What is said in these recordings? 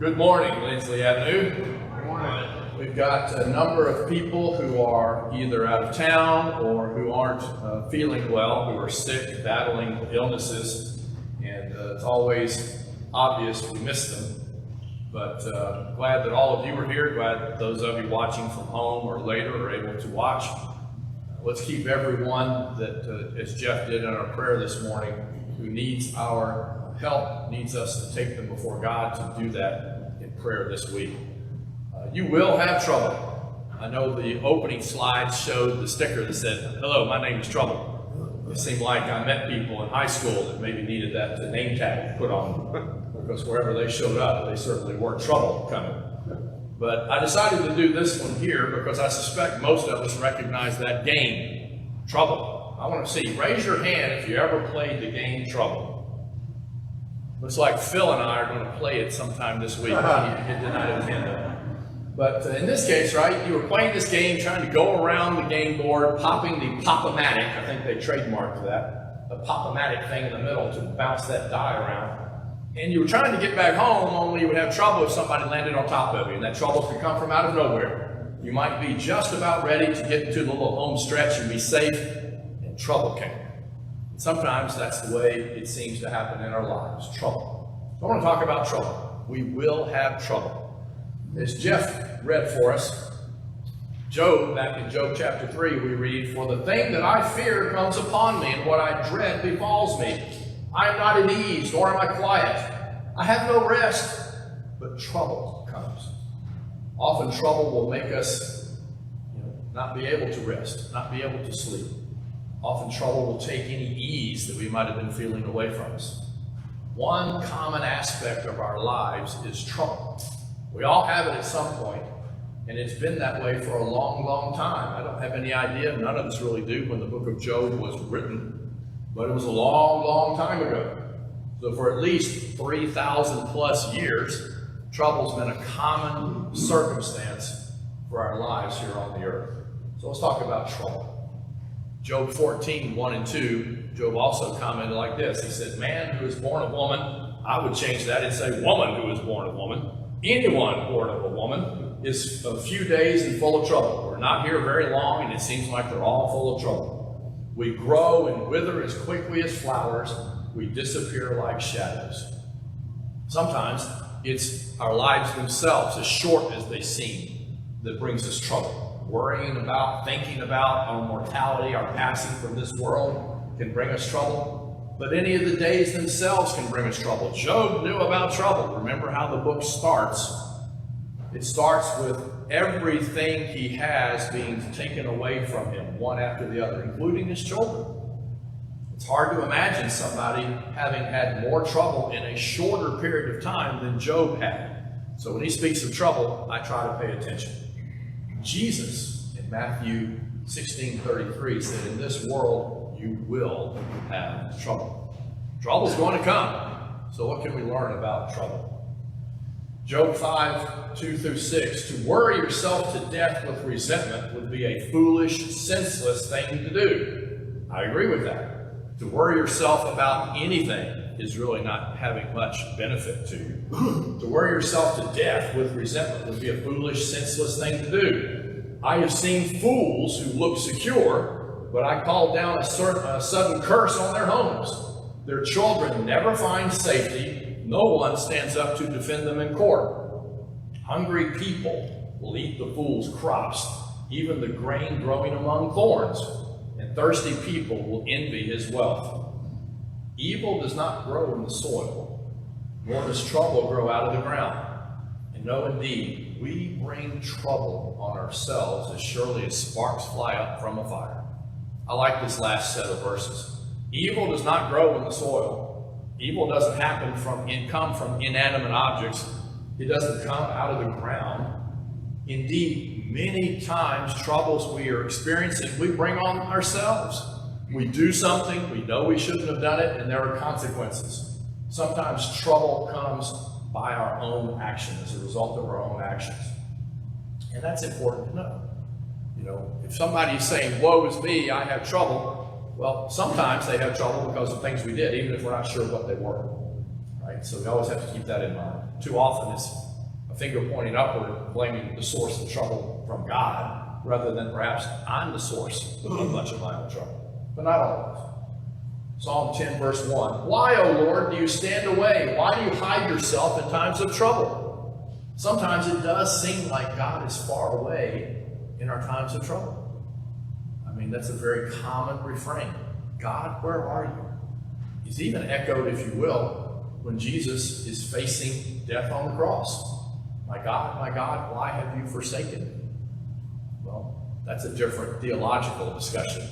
Good morning, Lindsley Avenue. Good morning. We've got a number of people who are either out of town or who aren't feeling well, who are sick, battling illnesses, and it's always obvious we miss them. But glad that all of you are here, glad that those of you watching from home or later are able to watch. Let's keep everyone that, as Jeff did in our prayer this morning, who needs our help, needs us to take them before God, to do that in prayer this week. You will have trouble. I know the opening slides showed the sticker that said, "Hello, my name is Trouble." It seemed like I met people in high school that maybe needed that name tag put on them, because wherever they showed up, they certainly were trouble coming. But I decided to do this one here because I suspect most of us recognize that game, Trouble. I want to see, raise your hand if you ever played the game Trouble. Looks like Phil and I are going to play it sometime this week. He did not intend it. But in this case, right, you were playing this game, trying to go around the game board, popping the Pop-O-Matic. I think they trademarked that, the Pop-O-Matic thing in the middle to bounce that die around. And you were trying to get back home, only you would have trouble if somebody landed on top of you, and that trouble could come from out of nowhere. You might be just about ready to get into the little home stretch and be safe, and trouble came. And sometimes that's the way it seems to happen in our lives, trouble. So I want to talk about trouble. We will have trouble. As Jeff read for us, Job, back in Job chapter 3, we read, "For the thing that I fear comes upon me, and what I dread befalls me. I am not at ease, nor am I quiet. I have no rest, but trouble comes." Often trouble will make us not be able to rest, not be able to sleep. Often trouble will take any ease that we might have been feeling away from us. One common aspect of our lives is trouble. We all have it at some point, and it's been that way for a long, long time. I don't have any idea, none of us really do, when the book of Job was written, but it was a long, long time ago. So for at least 3,000 plus years, trouble's been a common circumstance for our lives here on the earth. So let's talk about trouble. Job 14, 1 and 2, Job also commented like this. He said, "Man who is born of woman," I would change that and say woman who is born of woman. "Anyone born of a woman is a few days and full of trouble." We're not here very long, and it seems like they're all full of trouble. We grow and wither as quickly as flowers. We disappear like shadows. Sometimes it's our lives themselves, as short as they seem, that brings us trouble. Worrying about, thinking about our mortality, our passing from this world can bring us trouble. But any of the days themselves can bring us trouble. Job knew about trouble. Remember how the book starts. It starts with everything he has being taken away from him, one after the other, including his children. It's hard to imagine somebody having had more trouble in a shorter period of time than Job had. So when he speaks of trouble, I try to pay attention. Jesus, in Matthew 16:33, said, "In this world you will have trouble." Trouble's going to come. So what can we learn about trouble? Job 5, 2 through 6, "To worry yourself to death with resentment would be a foolish, senseless thing to do." I agree with that. To worry yourself about anything is really not having much benefit to you. To worry yourself to death with resentment would be a foolish, senseless thing to do. "I have seen fools who look secure, but I call down a sudden curse on their homes. Their children never find safety. No one stands up to defend them in court. Hungry people will eat the fool's crops, even the grain growing among thorns, and thirsty people will envy his wealth. Evil does not grow in the soil, nor does trouble grow out of the ground. And no, indeed, we bring trouble on ourselves as surely as sparks fly up from a fire." I like this last set of verses. Evil does not grow in the soil. Evil doesn't come from inanimate objects. It doesn't come out of the ground. Indeed, many times troubles we are experiencing, we bring on ourselves. We do something, we know we shouldn't have done it, and there are consequences. Sometimes trouble comes by our own action, as a result of our own actions. And that's important to know. If somebody's saying, "Woe is me, I have trouble," well, sometimes they have trouble because of things we did, even if we're not sure what they were. Right? So we always have to keep that in mind. Too often finger pointing upward, blaming the source of trouble from God, rather than perhaps I'm the source of much of my own trouble. But not always. Psalm 10, verse 1. Why, O Lord, do you stand away? Why do you hide yourself in times of trouble? Sometimes it does seem like God is far away in our times of trouble. I mean, that's a very common refrain. God, where are you? It's even echoed, if you will, when Jesus is facing death on the cross. My God, why have you forsaken me? Well, that's a different theological discussion,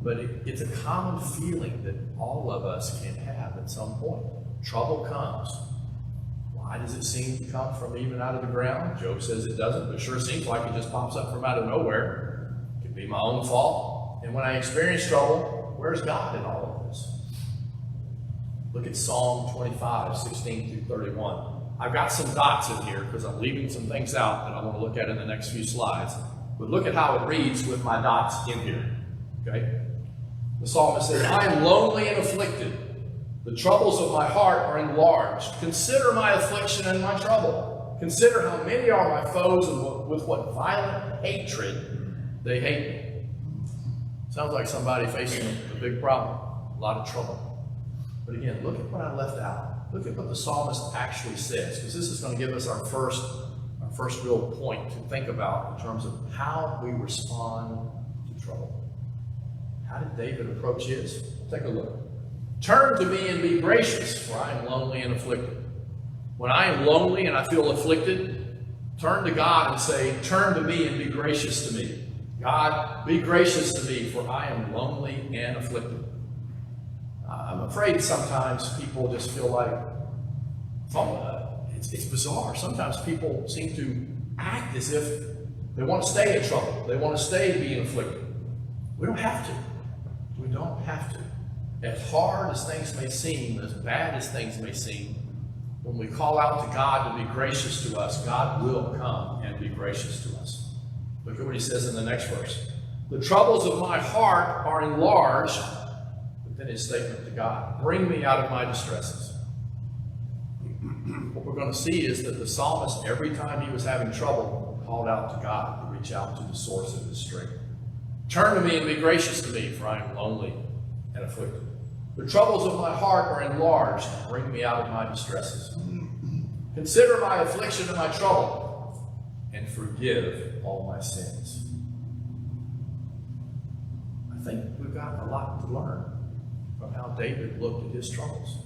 but it's a common feeling that all of us can have at some point. Trouble comes. Why does it seem to come from even out of the ground? Job says it doesn't, but it sure seems like it just pops up from out of nowhere. It could be my own fault. And when I experience trouble, where's God in all of this? Look at Psalm 25, 16 through 31. I've got some dots in here because I'm leaving some things out that I want to look at in the next few slides. But look at how it reads with my dots in here. Okay? The psalmist says, I am lonely and afflicted. The troubles of my heart are enlarged. Consider my affliction and my trouble. Consider how many are my foes and with what violent hatred they hate me. Sounds like somebody facing a big problem, a lot of trouble. But again, look at what I left out. Look at what the psalmist actually says, because this is going to give us our first real point to think about in terms of how we respond to trouble. How did David approach his? Take a look. Turn to me and be gracious, for I am lonely and afflicted. When I am lonely and I feel afflicted, turn to God and say, turn to me and be gracious to me. God, be gracious to me, for I am lonely and afflicted. I'm afraid sometimes people just feel like, it's bizarre. Sometimes people seem to act as if they want to stay in trouble. They want to stay being afflicted. We don't have to. We don't have to. As hard as things may seem, as bad as things may seem, when we call out to God to be gracious to us, God will come and be gracious to us. Look at what he says in the next verse. The troubles of my heart are enlarged. But then his statement to God, bring me out of my distresses. What we're going to see is that the psalmist, every time he was having trouble, called out to God to reach out to the source of his strength. Turn to me and be gracious to me, for I am lonely and afflicted. The troubles of my heart are enlarged. Bring me out of my distresses. Consider my affliction and my trouble, and forgive all my sins. I think we've got a lot to learn from how David looked at his troubles.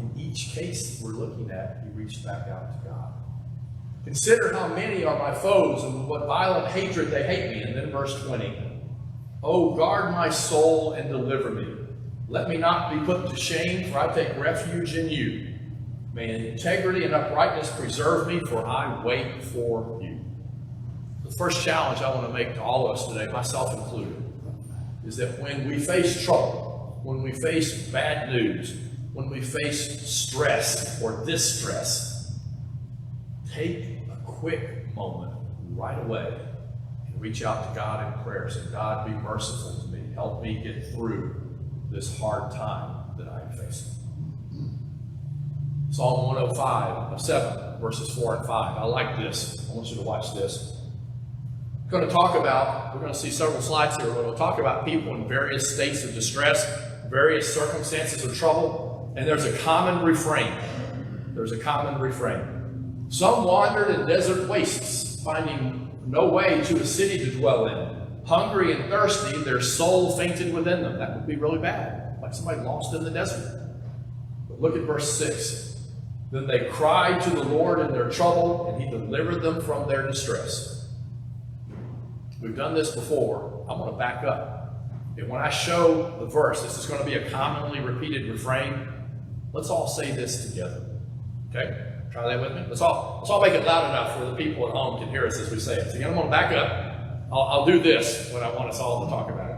In each case we're looking at, he reached back out to God. Consider how many are my foes and with what violent hatred they hate me. And then verse 20. Oh, guard my soul and deliver me. Let me not be put to shame, for I take refuge in you. May integrity and uprightness preserve me, for I wait for you. The first challenge I want to make to all of us today, myself included, is that when we face trouble, when we face bad news, when we face stress or distress, take a quick moment right away and reach out to God in prayer. Say, God, be merciful to me. Help me get through this hard time that I am facing. Psalm 105:7, verses 4 and 5. I like this. I want you to watch this. We're going to see several slides here where we'll talk about people in various states of distress, various circumstances of trouble, and there's a common refrain. There's a common refrain. Some wandered in desert wastes, finding no way to a city to dwell in. Hungry and thirsty, their soul fainted within them. That would be really bad, like somebody lost in the desert. But look at verse 6. Then they cried to the Lord in their trouble, and he delivered them from their distress. We've done this before. I want to back up. And when I show the verse, this is going to be a commonly repeated refrain. Let's all say this together. Okay? Try that with me. Let's all make it loud enough where the people at home can hear us as we say it. So again, I'm going to back up. I'll do this when I want us all to talk about it.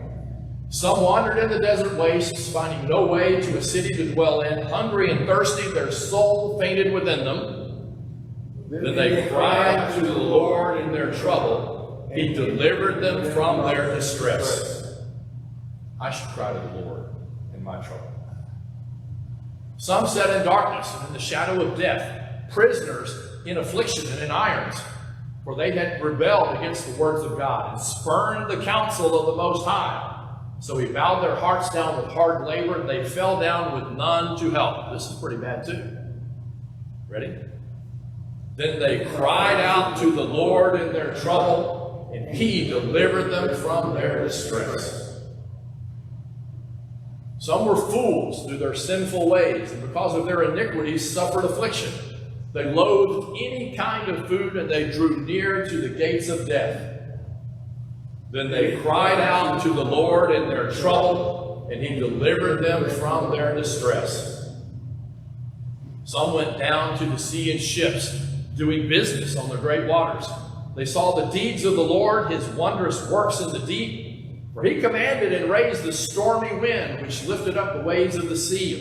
Some wandered in the desert wastes, finding no way to a city to dwell in. Hungry and thirsty, their soul fainted within them. Then they cried to the Lord in their trouble. He delivered them from their distress. I should cry to the Lord in my trouble. Some sat in darkness and in the shadow of death, prisoners in affliction and in irons, for they had rebelled against the words of God and spurned the counsel of the Most High. So he bowed their hearts down with hard labor, and they fell down with none to help. This is pretty bad too. Ready? Then they cried out to the Lord in their trouble, and he delivered them from their distress. Some were fools through their sinful ways, and because of their iniquities suffered affliction. They loathed any kind of food, and they drew near to the gates of death. Then they cried out to the Lord in their trouble, and he delivered them from their distress. Some went down to the sea in ships, doing business on the great waters. They saw the deeds of the Lord, his wondrous works in the deep. For he commanded and raised the stormy wind, which lifted up the waves of the sea.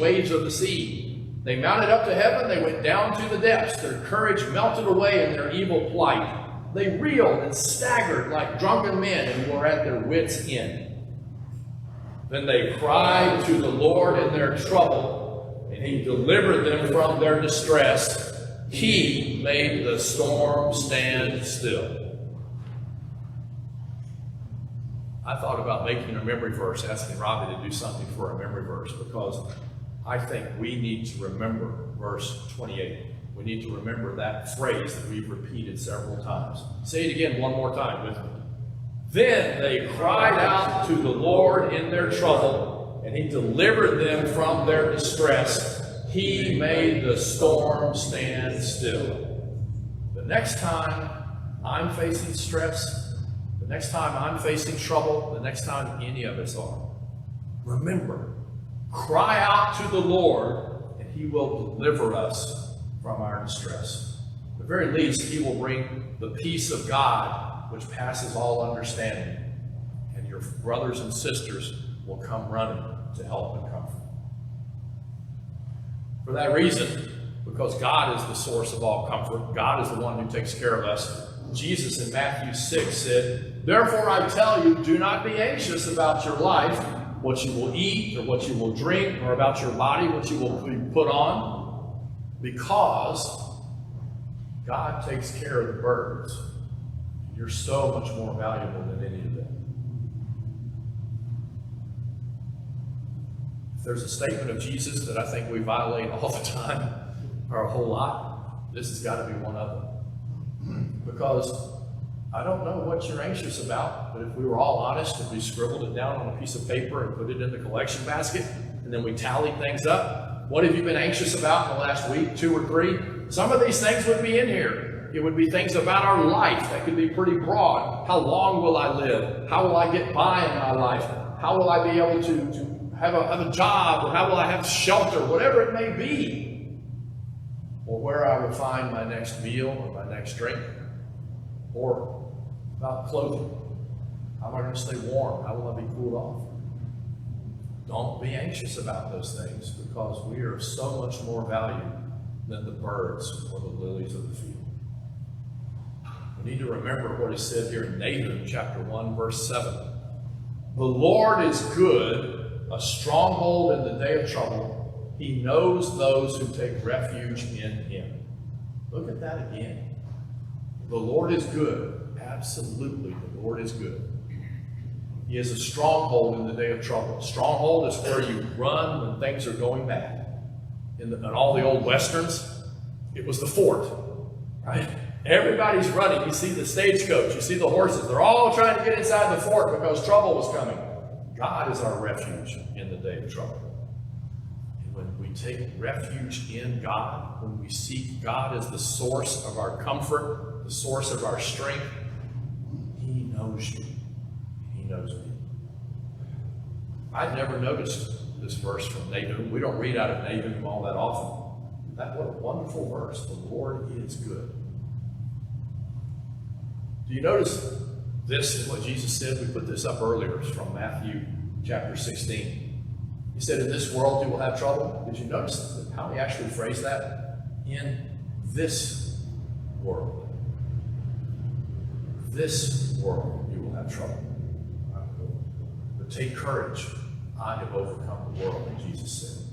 They mounted up to heaven, they went down to the depths. Their courage melted away in their evil plight. They reeled and staggered like drunken men who were at their wits' end. Then they cried to the Lord in their trouble, and he delivered them from their distress. He made the storm stand still. I thought about making a memory verse, asking Robbie to do something for a memory verse, because I think we need to remember verse 28. We need to remember that phrase that we've repeated several times. Say it again one more time with me. Then they cried out to the Lord in their trouble, and he delivered them from their distress. He made the storm stand still. The next time I'm facing stress, the next time I'm facing trouble, the next time any of us are, remember, cry out to the Lord, and he will deliver us from our distress. At the very least, he will bring the peace of God, which passes all understanding, and your brothers and sisters will come running to help and comfort. For that reason, because God is the source of all comfort, God is the one who takes care of us, Jesus in Matthew 6 said, "Therefore I tell you, do not be anxious about your life, what you will eat or what you will drink, or about your body, what you will put on, because God takes care of the birds. You're so much more valuable than any of them." If there's a statement of Jesus that I think we violate all the time, or a whole lot, this has got to be one of them. Because I don't know what you're anxious about, but if we were all honest, if we scribbled it down on a piece of paper and put it in the collection basket, and then we tallied things up, what have you been anxious about in the last week, 2 or 3? Some of these things would be in here. It would be things about our life that could be pretty broad. How long will I live? How will I get by in my life? How will I be able to have a job? Or how will I have shelter? Whatever it may be. Or where I will find my next meal or my next drink. Or about clothing. How am I going to stay warm? How will I be cooled off? Don't be anxious about those things, because we are so much more valued than the birds or the lilies of the field. We need to remember what is said here in Nahum chapter 1, verse 7. The Lord is good, a stronghold in the day of trouble. He knows those who take refuge in him. Look at that again. The Lord is good. Absolutely, the Lord is good. He is a stronghold in the day of trouble. A stronghold is where you run when things are going bad. In all the old westerns, it was the fort, right? Everybody's running. You see the stagecoach, you see the horses. They're all trying to get inside the fort because trouble was coming. God is our refuge in the day of trouble. And when we take refuge in God, when we seek God as the source of our comfort, the source of our strength, he knows you. He knows me. I'd never noticed this verse from Nahum. We don't read out of Nahum all that often. What a wonderful verse. The Lord is good. Do you notice this in what Jesus said? We put this up earlier. It's from Matthew chapter 16. He said, in this world you will have trouble. Did you notice how he actually phrased that? In this world. This world you will have trouble. But take courage. I have overcome the world, Jesus said.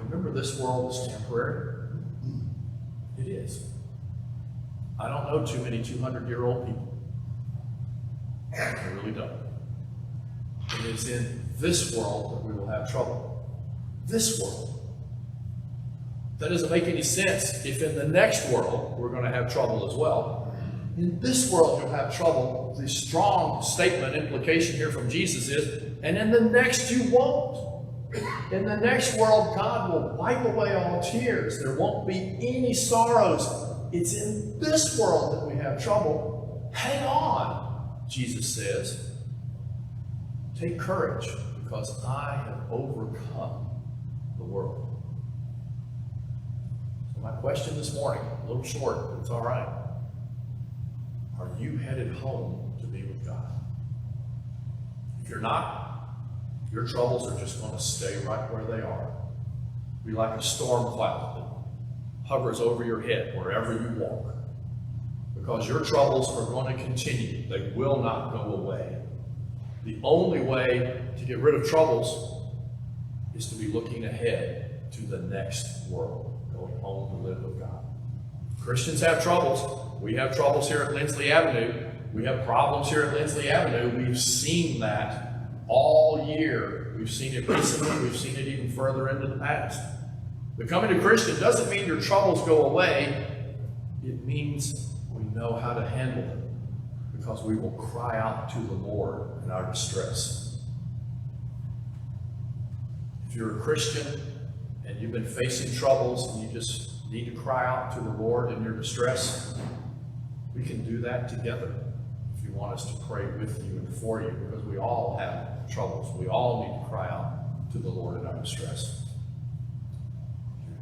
Remember, this world is temporary. is. I don't know too many 200-year-old people. I really don't. It is in this world that we will have trouble. This world. That doesn't make any sense if in the next world we're going to have trouble as well. In this world you'll have trouble. The strong statement, implication here from Jesus is, and in the next you won't. In the next world, God will wipe away all tears. There won't be any sorrows. It's in this world that we have trouble. Hang on, Jesus says. Take courage, because I have overcome the world. So my question this morning, a little short, but it's all right. Are you headed home to be with God? If you're not, your troubles are just going to stay right where they are. Be like a storm cloud that hovers over your head wherever you walk. Because your troubles are going to continue. They will not go away. The only way to get rid of troubles is to be looking ahead to the next world, going home to live with God. Christians have troubles. We have troubles here at Lindsley Avenue. We have problems here at Lindsley Avenue. We've seen that all year. We've seen it recently. We've seen it even further into the past. Becoming a Christian doesn't mean your troubles go away. It means we know how to handle them, because we will cry out to the Lord in our distress. If you're a Christian and you've been facing troubles and you just need to cry out to the Lord in your distress, we can do that together if you want us to pray with you and for you, because we all have troubles. We all need to cry out to the Lord in our distress.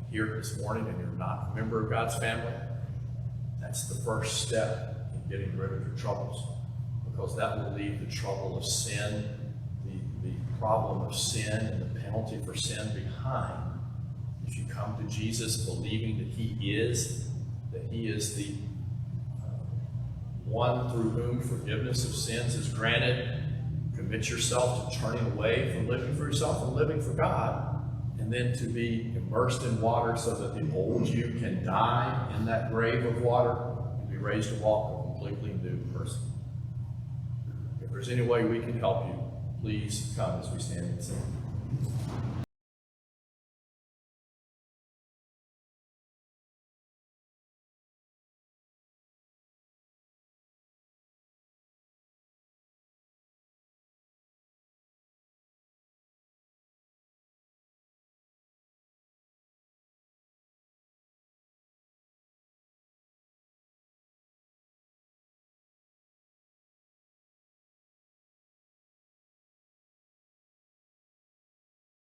If you're here this morning and you're not a member of God's family, that's the first step in getting rid of your troubles, because that will leave the trouble of sin, the problem of sin and the penalty for sin behind. If you come to Jesus believing that He is the one through whom forgiveness of sins is granted, commit yourself to turning away from living for yourself and living for God, and then to be immersed in water so that the old you can die in that grave of water and be raised to walk a completely new person. If there's any way we can help you, please come as we stand and sing.